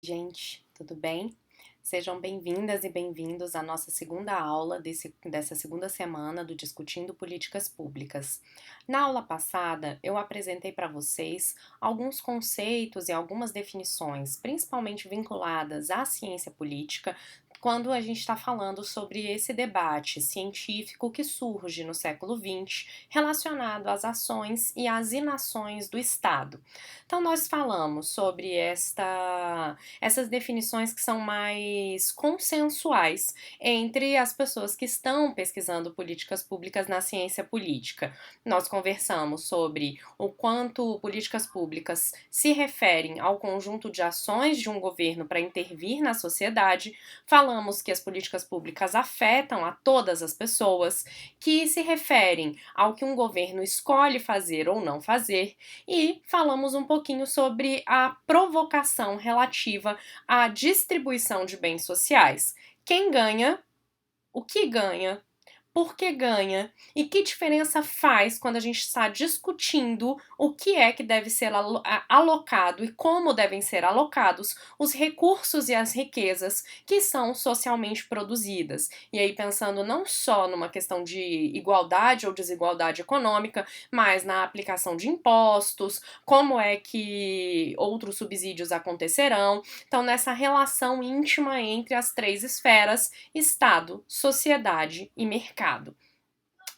Gente, tudo bem? Sejam bem-vindas e bem-vindos à nossa segunda aula dessa segunda semana do Discutindo Políticas Públicas. Na aula passada, eu apresentei para vocês alguns conceitos e algumas definições, principalmente vinculadas à ciência política, quando a gente está falando sobre esse debate científico que surge no século XX relacionado às ações e às inações do Estado. Então, nós falamos sobre essas definições que são mais consensuais entre as pessoas que estão pesquisando políticas públicas na ciência política. Nós conversamos sobre o quanto políticas públicas se referem ao conjunto de ações de um governo para intervir na sociedade, falamos que as políticas públicas afetam a todas as pessoas, que se referem ao que um governo escolhe fazer ou não fazer, e falamos um pouquinho sobre a provocação relativa à distribuição de bens sociais. Quem ganha, o que ganha, por que ganha e que diferença faz quando a gente está discutindo o que é que deve ser alocado e como devem ser alocados os recursos e as riquezas que são socialmente produzidas. E aí pensando não só numa questão de igualdade ou desigualdade econômica, mas na aplicação de impostos, como é que outros subsídios acontecerão. Então, nessa relação íntima entre as três esferas, Estado, sociedade e mercado.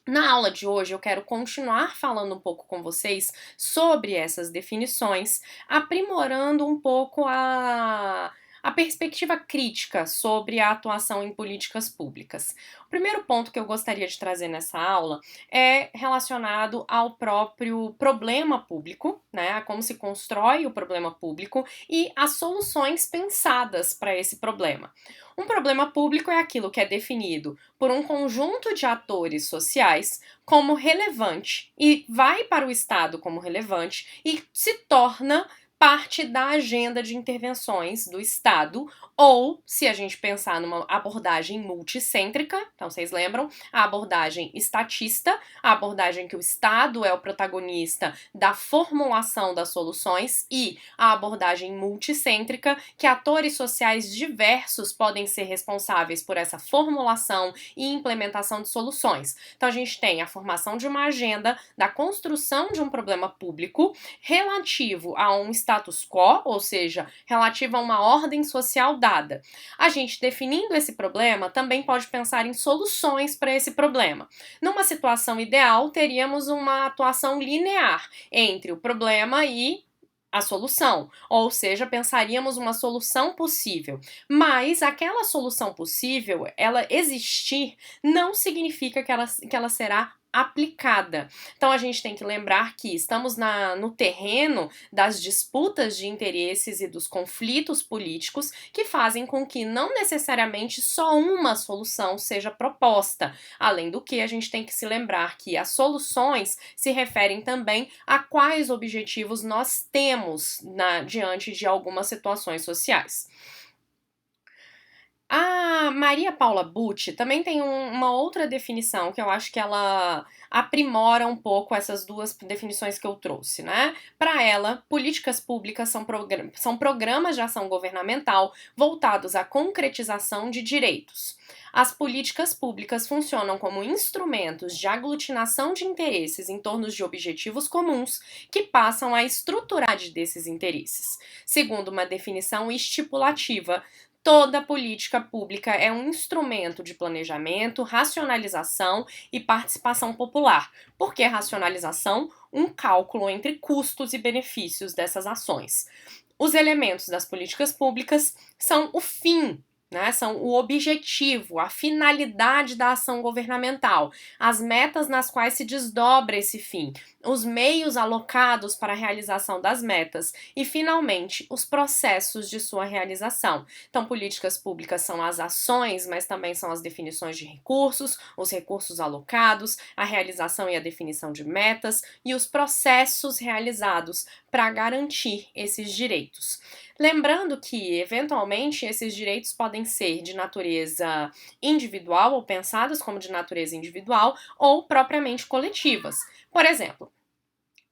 Na aula de hoje eu quero continuar falando um pouco com vocês sobre essas definições, aprimorando um pouco a perspectiva crítica sobre a atuação em políticas públicas. O primeiro ponto que eu gostaria de trazer nessa aula é relacionado ao próprio problema público, né, a como se constrói o problema público e as soluções pensadas para esse problema. Um problema público é aquilo que é definido por um conjunto de atores sociais como relevante e vai para o Estado como relevante e se torna parte da agenda de intervenções do Estado, ou, se a gente pensar numa abordagem multicêntrica, então vocês lembram, a abordagem estatista, a abordagem que o Estado é o protagonista da formulação das soluções, e a abordagem multicêntrica, que atores sociais diversos podem ser responsáveis por essa formulação e implementação de soluções. Então a gente tem a formação de uma agenda da construção de um problema público relativo a um status quo, ou seja, relativo a uma ordem social dada. A gente definindo esse problema também pode pensar em soluções para esse problema. Numa situação ideal, teríamos uma atuação linear entre o problema e a solução, ou seja, pensaríamos uma solução possível, mas aquela solução possível, ela existir, não significa que ela será aplicada. Então a gente tem que lembrar que estamos no terreno das disputas de interesses e dos conflitos políticos que fazem com que não necessariamente só uma solução seja proposta. Além do que, a gente tem que se lembrar que as soluções se referem também a quais objetivos nós temos diante de algumas situações sociais. A Maria Paula Bucci também tem uma outra definição que eu acho que ela aprimora um pouco essas duas definições que eu trouxe, né? Para ela, políticas públicas são programas de ação governamental voltados à concretização de direitos. As políticas públicas funcionam como instrumentos de aglutinação de interesses em torno de objetivos comuns que passam a estruturar desses interesses. Segundo uma definição estipulativa, toda política pública é um instrumento de planejamento, racionalização e participação popular. Por que racionalização? Um cálculo entre custos e benefícios dessas ações. Os elementos das políticas públicas são o fim, né, são o objetivo, a finalidade da ação governamental, as metas nas quais se desdobra esse fim, os meios alocados para a realização das metas e, finalmente, os processos de sua realização. Então, políticas públicas são as ações, mas também são as definições de recursos, os recursos alocados, a realização e a definição de metas e os processos realizados para garantir esses direitos. Lembrando que, eventualmente, esses direitos podem ser de natureza individual ou pensados como de natureza individual ou propriamente coletivas. Por exemplo,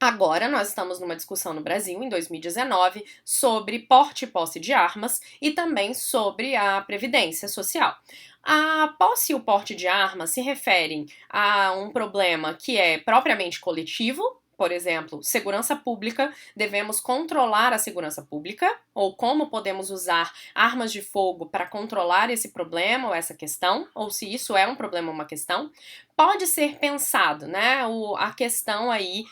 Agora, nós estamos numa discussão no Brasil, em 2019, sobre porte e posse de armas e também sobre a previdência social. A posse e o porte de armas se referem a um problema que é propriamente coletivo. Por exemplo, segurança pública, devemos controlar a segurança pública, ou como podemos usar armas de fogo para controlar esse problema ou essa questão, ou se isso é um problema ou uma questão. Pode ser pensado, né, a questão aí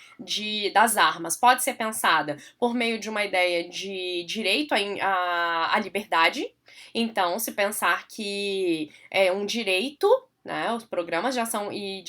das armas pode ser pensada por meio de uma ideia de direito à liberdade. Então, se pensar que é um direito, né, os programas de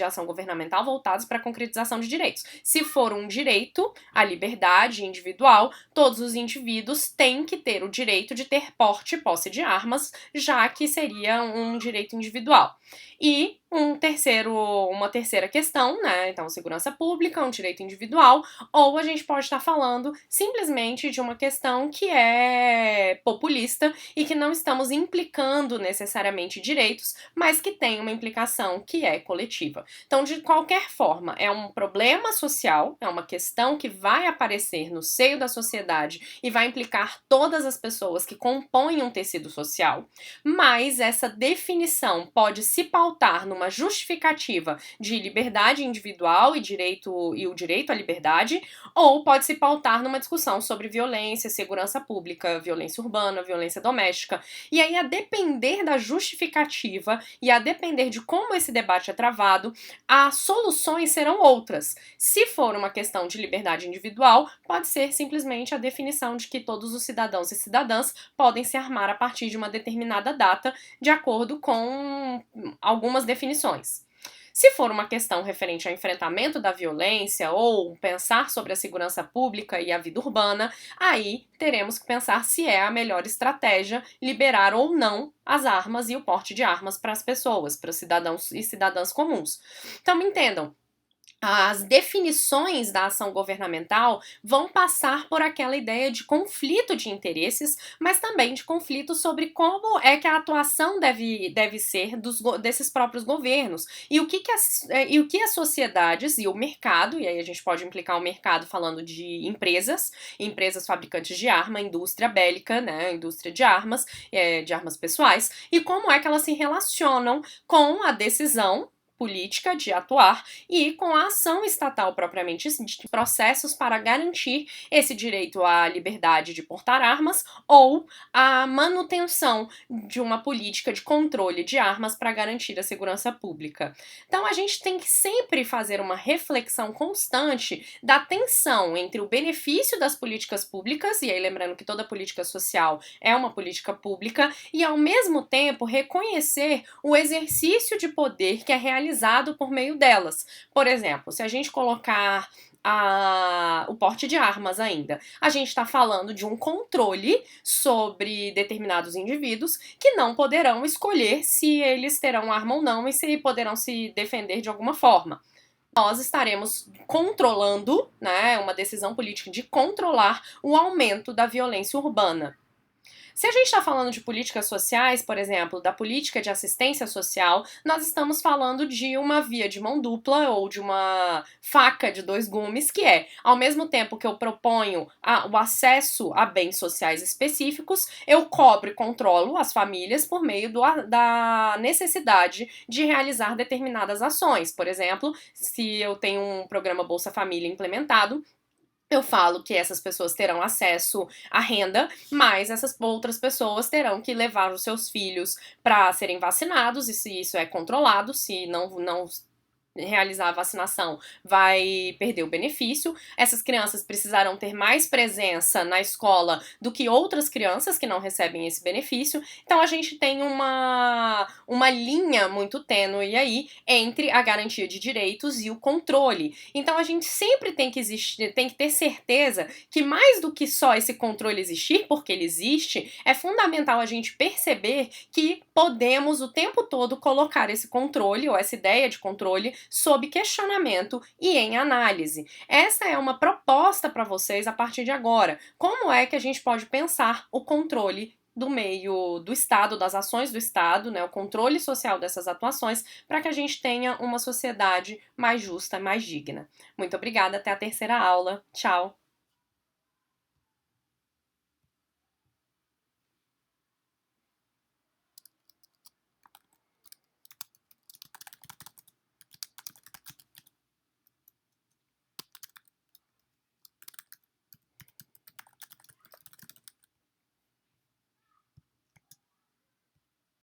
ação governamental voltados para a concretização de direitos. Se for um direito à liberdade individual, todos os indivíduos têm que ter o direito de ter porte e posse de armas, já que seria um direito individual. E uma terceira questão, né? Então, segurança pública, um direito individual, ou a gente pode estar falando simplesmente de uma questão que é populista e que não estamos implicando necessariamente direitos, mas que tem uma implicação que é coletiva. Então, de qualquer forma, é um problema social, é uma questão que vai aparecer no seio da sociedade e vai implicar todas as pessoas que compõem um tecido social, mas essa definição pode se pautar numa justificativa de liberdade individual e o direito à liberdade, ou pode se pautar numa discussão sobre violência, segurança pública, violência urbana, violência doméstica. E aí, a depender da justificativa e a depender de como esse debate é travado, as soluções serão outras. Se for uma questão de liberdade individual, pode ser simplesmente a definição de que todos os cidadãos e cidadãs podem se armar a partir de uma determinada data, de acordo com algumas definições. Se for uma questão referente ao enfrentamento da violência ou pensar sobre a segurança pública e a vida urbana, aí teremos que pensar se é a melhor estratégia liberar ou não as armas e o porte de armas para as pessoas, para os cidadãos e cidadãs comuns. Então, entendam. As definições da ação governamental vão passar por aquela ideia de conflito de interesses, mas também de conflito sobre como é que a atuação deve ser desses próprios governos e o que as sociedades e o mercado, e aí a gente pode implicar o mercado falando de empresas fabricantes de arma, indústria bélica, né, indústria de armas pessoais, e como é que elas se relacionam com a decisão política de atuar e com a ação estatal propriamente de processos para garantir esse direito à liberdade de portar armas ou a manutenção de uma política de controle de armas para garantir a segurança pública. Então a gente tem que sempre fazer uma reflexão constante da tensão entre o benefício das políticas públicas, e aí lembrando que toda política social é uma política pública, e ao mesmo tempo reconhecer o exercício de poder que é realizado por meio delas. Por exemplo, se a gente colocar o porte de armas ainda, a gente está falando de um controle sobre determinados indivíduos que não poderão escolher se eles terão arma ou não e se poderão se defender de alguma forma. Nós estaremos controlando, né, uma decisão política de controlar o aumento da violência urbana. Se a gente está falando de políticas sociais, por exemplo, da política de assistência social, nós estamos falando de uma via de mão dupla ou de uma faca de dois gumes, que é, ao mesmo tempo que eu proponho o acesso a bens sociais específicos, eu cobro e controlo as famílias por meio da necessidade de realizar determinadas ações. Por exemplo, se eu tenho um programa Bolsa Família implementado, eu falo que essas pessoas terão acesso à renda, mas essas outras pessoas terão que levar os seus filhos para serem vacinados, e se isso é controlado, se não realizar a vacinação vai perder o benefício. Essas crianças precisarão ter mais presença na escola do que outras crianças que não recebem esse benefício. Então a gente tem uma linha muito tênue aí entre a garantia de direitos e o controle. Então a gente sempre tem que ter certeza que mais do que só esse controle existir, porque ele existe, é fundamental a gente perceber que podemos o tempo todo colocar esse controle ou essa ideia de controle sob questionamento e em análise. Essa é uma proposta para vocês a partir de agora. Como é que a gente pode pensar o controle do meio do Estado, das ações do Estado, né, o controle social dessas atuações, para que a gente tenha uma sociedade mais justa, mais digna. Muito obrigada, até a terceira aula. Tchau!